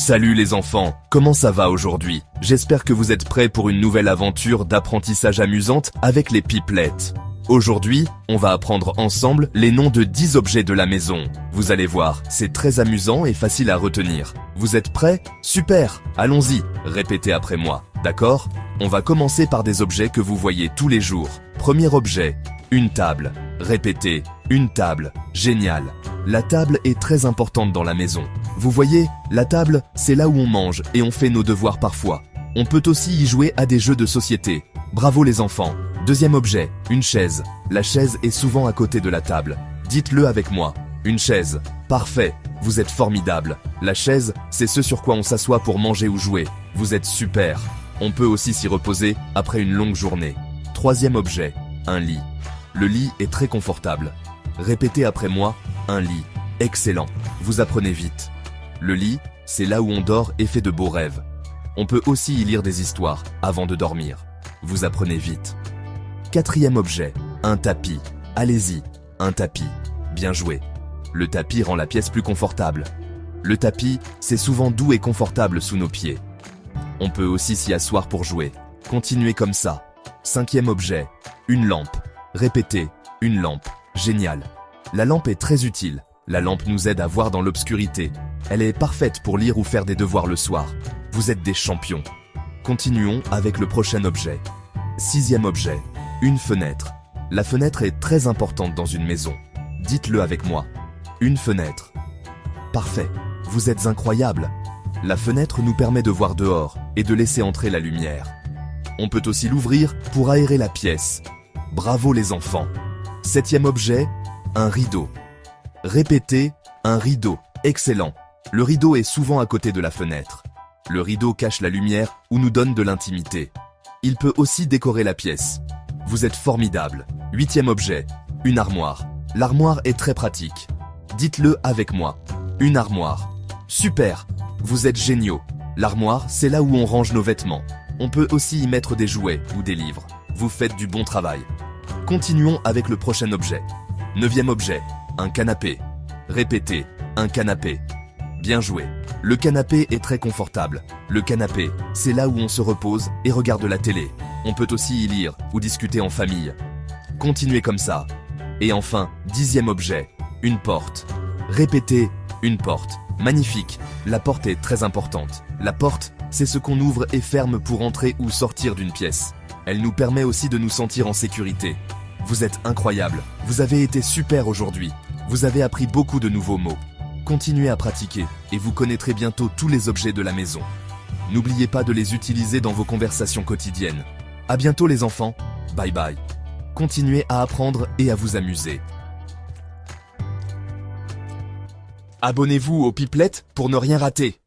Salut les enfants, comment ça va aujourd'hui? J'espère que vous êtes prêts pour une nouvelle aventure d'apprentissage amusante avec les pipelettes. Aujourd'hui, on va apprendre ensemble les noms de 10 objets de la maison. Vous allez voir, c'est très amusant et facile à retenir. Vous êtes prêts? Super! Allons-y, répétez après moi, d'accord? On va commencer par des objets que vous voyez tous les jours. Premier objet, une table. Répétez, une table. Génial! La table est très importante dans la maison. Vous voyez, la table, c'est là où on mange et on fait nos devoirs parfois. On peut aussi y jouer à des jeux de société. Bravo les enfants! Deuxième objet, une chaise. La chaise est souvent à côté de la table. Dites-le avec moi. Une chaise. Parfait. Vous êtes formidable. La chaise, c'est ce sur quoi on s'assoit pour manger ou jouer. Vous êtes super. On peut aussi s'y reposer après une longue journée. Troisième objet, un lit. Le lit est très confortable. Répétez après moi, un lit. Excellent. Vous apprenez vite. Le lit, c'est là où on dort et fait de beaux rêves. On peut aussi y lire des histoires avant de dormir. Vous apprenez vite. Quatrième objet, un tapis. Allez-y, un tapis. Bien joué. Le tapis rend la pièce plus confortable. Le tapis, c'est souvent doux et confortable sous nos pieds. On peut aussi s'y asseoir pour jouer. Continuez comme ça. Cinquième objet, une lampe. Répétez, une lampe. Génial. La lampe est très utile. La lampe nous aide à voir dans l'obscurité. Elle est parfaite pour lire ou faire des devoirs le soir. Vous êtes des champions. Continuons avec le prochain objet. Sixième objet, une fenêtre. La fenêtre est très importante dans une maison. Dites-le avec moi. Une fenêtre. Parfait. Vous êtes incroyables. La fenêtre nous permet de voir dehors et de laisser entrer la lumière. On peut aussi l'ouvrir pour aérer la pièce. Bravo les enfants. Septième objet, un rideau. Répétez, un rideau. Excellent. Le rideau est souvent à côté de la fenêtre. Le rideau cache la lumière ou nous donne de l'intimité. Il peut aussi décorer la pièce. Vous êtes formidables. Huitième objet, une armoire. L'armoire est très pratique. Dites-le avec moi. Une armoire. Super. Vous êtes géniaux. L'armoire, c'est là où on range nos vêtements. On peut aussi y mettre des jouets ou des livres. Vous faites du bon travail. Continuons avec le prochain objet. Neuvième objet, un canapé. Répétez, un canapé. Bien joué. Le canapé est très confortable. Le canapé, c'est là où on se repose et regarde la télé. On peut aussi y lire ou discuter en famille. Continuez comme ça. Et enfin, dixième objet, une porte. Répétez, une porte. Magnifique. La porte est très importante. La porte, c'est ce qu'on ouvre et ferme pour entrer ou sortir d'une pièce. Elle nous permet aussi de nous sentir en sécurité. Vous êtes incroyables. Vous avez été super aujourd'hui. Vous avez appris beaucoup de nouveaux mots. Continuez à pratiquer et vous connaîtrez bientôt tous les objets de la maison. N'oubliez pas de les utiliser dans vos conversations quotidiennes. À bientôt les enfants. Bye bye. Continuez à apprendre et à vous amuser. Abonnez-vous aux pipelettes pour ne rien rater.